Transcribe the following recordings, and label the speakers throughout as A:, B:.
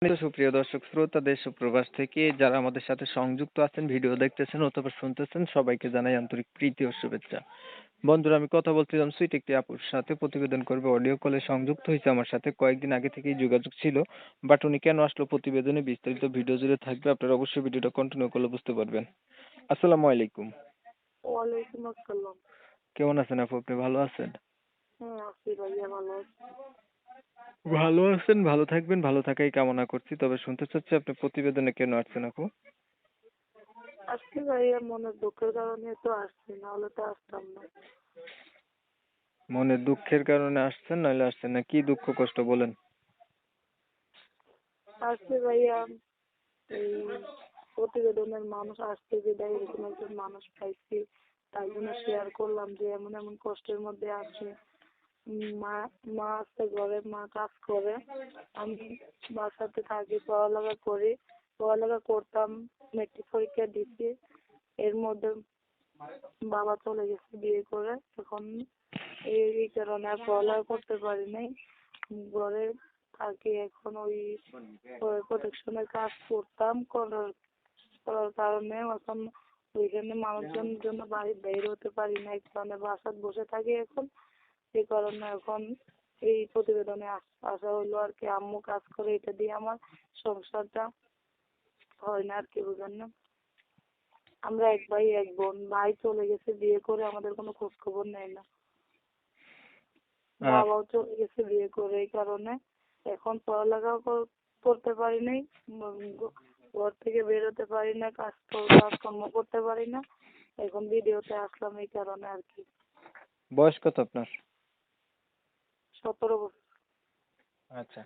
A: সুপ্রিয় দর্শক শ্রোতা দেশ ও প্রবাস থেকে যারা আমাদের সাথে সংযুক্ত আছেন, ভিডিও দেখতেছেন অথবা শুনতেছেন, সবাইকে জানাই আন্তরিক প্রীতি ও শুভেচ্ছা। বন্ধুরা, আমি কথা বলছিলাম সুইট একটি আপুর সাথে, প্রতিবেদন করবে অডিও কলে সংযুক্ত হয়েছে আমার সাথে, কয়েকদিন আগে থেকেই যোগাযোগ ছিল। বাট উনি কেন আসলো প্রতিবেদনে বিস্তারিত ভিডিও জুড়ে থাকবে, আপনারা অবশ্যই ভিডিওটা কন্টিনিউ করলে বুঝতে পারবেন। আসসালামু আলাইকুম।
B: ওয়ালাইকুম আসসালাম।
A: কেমন আছেন আপু? আপনি ভালো আছেন?
B: হ্যাঁ, আছি ভাইয়া, ভালো আছি।
A: ভালো আছেন, ভালো থাকবেন, ভালো থাকাই কামনা করছি। তবে শুনতে চাচ্ছি আপনি প্রতিবেদনে কেন আসছেন আপু?
B: আসছি ভাইয়া, মনের দুঃখের কারণে তো আসছি, নাহলে তো আসতাম না।
A: মনে দুঃখের কারণে আসছেন, নাহলে আসছেন না? কি দুঃখ কষ্ট বলেন।
B: আসছি ভাইয়া, এই প্রতিবেদনের মানুষ আসছে বিদায় এরকম একজন মানুষ পাইছি, তাই জন্য শেয়ার করলাম যে এমন এমন কষ্টের মধ্যে আছে। মা মা আছে ঘরে, মা কাজ করে, আমি বাসাতে থাকি, পড়ালেখা করি। পড়ালেখা করতাম, মেট্রিক পরীক্ষা দিচ্ছি। এর মধ্যে বাবা চলে গেছে বিয়ে করে। এখন এই কারণে আর পড়ালেখা করতে পারি নাই, ঘরে থাকি। এখন ওই প্রোটেকশনের কাজ করতাম, করার কারণে এখন ওইখানে মানুষজনের জন্য বাড়ি বের হতে পারি না, এই কারণে বাসায় বসে থাকি এখন। এই কারণে এখন এই প্রতিবেদনে আসা হলো আর কি। আম্মু কাজ করে, এটা দিয়ে আমার সংসারটা হয় না আর কি, বুঝেন না। আমরা এক ভাই এক বোন, ভাই চলে গেছে বিয়ে করে, আমাদের কোনো খোঁজ খবর নেয় না।
A: আহ,
B: বাবাও চলে গেছে বিয়ে করে, এই কারণে এখন পড়ালেখাও করতে পারি নাই, ঘর থেকে বেরোতে পারি না, কাজকর্ম করতে পারি না। এখন ভিডিওতে আসলাম এই কারণে আর কি।
A: বয়স কত আপনার?
B: 17 বছর।
A: আচ্ছা,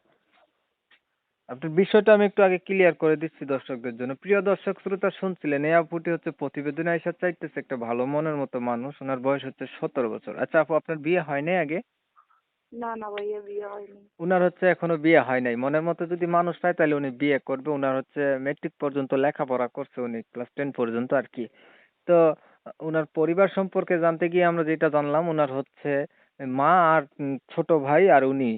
A: আপনার বিষয়টা আমি একটু আগে ক্লিয়ার করে দিচ্ছি দর্শকদের জন্য। প্রিয় দর্শক শ্রোতা, শুনছিলেন এই আপুটি হচ্ছে প্রতিবেদনে আইসা চাইতেছে একটা ভালো মনের মতো মানুষ। ওনার বয়স হচ্ছে 17 বছর। আচ্ছা আপু, আপনার বিয়ে হয় নাই আগে?
B: না না ভাইয়া, বিয়ে হয়নি।
A: উনার হচ্ছে এখনো বিয়ে হয় নাই। মনের মতো যদি মানুষ পায় তাহলে উনি বিয়ে করবে। উনার হচ্ছে মেট্রিক পর্যন্ত লেখাপড়া করছে, উনি ক্লাস 10 পর্যন্ত আর কি। তো উনার পরিবার সম্পর্কে জানতে গিয়ে আমরা যেটা জানলাম, উনার হচ্ছে মা আর ছোট ভাই আর উনি,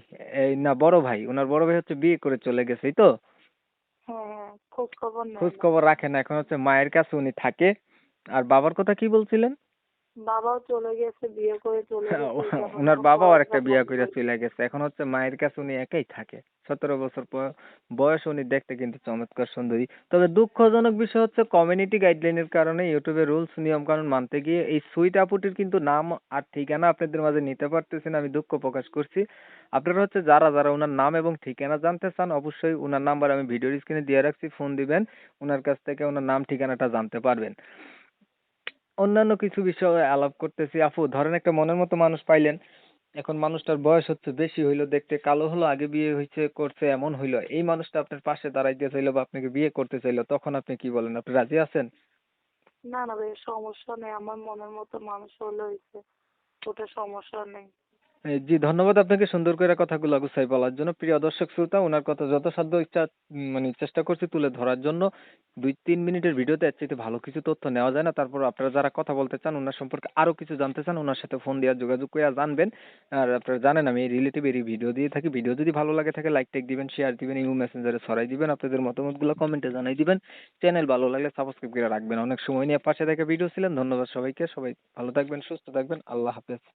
A: এই না বড় ভাই, উনার বড় ভাই হচ্ছে বিয়ে করে চলে গেছে, এই তো।
B: হ্যাঁ হ্যাঁ, খোঁজ খবর
A: খোঁজ
B: নেয় না।
A: খবর রাখে না, এখন হচ্ছে মায়ের কাছে উনি থাকে। আর বাবার কথা কি বলছিলেন?
B: বাবাও চলে গেছে বিয়ে করে, চলে গেছে, এই কারণে
A: উনার
B: এখন
A: বাবাও আরেকটা
B: পড়ালেখা
A: বিয়ে
B: বন্ধ
A: কইরা
B: হয়েছে।
A: চলে গেছে, এখন হচ্ছে মায়ের কাছে উনি একাই থাকে। 17 বছর বয়স। উনি দেখতে কিন্তু চমৎকার সুন্দরী। তবে দুঃখজনক বিষয় হচ্ছে কমিউনিটি গাইডলাইনের কারণে, ইউটিউবের রুলস নিয়ম কানুন মানতে গিয়ে এই সুইট আপুটির কিন্তু নাম আর ঠিকানা আপনাদের মাঝে নিতে পারতেছি না, আমি দুঃখ প্রকাশ করছি। আপনারা হচ্ছে যারা যারা উনার নাম এবং ঠিকানা জানতে চান, অবশ্যই উনার নাম্বার আমি ভিডিওর স্ক্রিনে দিয়ে রাখছি, ফোন দিবেন, উনার কাছ থেকে উনার নাম ঠিকানাটা জানতে পারবেন। অন্যান্য কিছু বিষয়ে আলাপ করতেছি। আপু, ধরেন একটা মনের মতো মানুষ পাইলেন, এখন মানুষটার বয়স হচ্ছে বেশি হইলো, দেখতে কালো হলো, আগে বিয়ে হয়েছে করছে এমন হইলো, এই মানুষটা আপনার পাশে দাঁড়াইতে চাইলো বা আপনাকে বিয়ে করতে চাইলো, তখন আপনি কি বলেন? আপনি রাজি আছেন?
B: না না ভাই, সমস্যা নেই, আমার মনের মতো মানুষ হলে হয়েছে, ওটা সমস্যা নেই।
A: জি, ধন্যবাদ আপনাকে সুন্দর করে কথাগুলো গুছাই বলার জন্য। প্রিয় দর্শক শ্রোতা, ওনার কথা যথাসাধ্য ইচ্ছা মানে চেষ্টা করছি তুলে ধরার জন্য। 2-3 মিনিটের ভিডিওতে এর চাইতে ভালো কিছু তথ্য নেওয়া যায় না। তারপর আপনারা যারা কথা বলতে চান, ওনার সম্পর্কে আরো কিছু জানতে চান, ওনার সাথে ফোন দিয়ে যোগাযোগ করে জানবেন। আর আপনারা জানেন আমি এই রিলেটিভ ভিডিও দিয়ে থাকি। ভিডিও যদি ভালো লাগে থাকে লাইক টেক দিবেন, শেয়ার দিবেন, ইমো মেসেঞ্জারে ছড়াই দিবেন, আপনাদের মতামতগুলো কমেন্টে জানাই দিবেন। চ্যানেল ভালো লাগলে সাবস্ক্রাইব করে রাখবেন। অনেক সময় নিয়ে পাশে থেকে ভিডিও ছিলেন, ধন্যবাদ সবাইকে। সবাই ভালো থাকবেন, সুস্থ থাকবেন, আল্লাহ হাফেজ।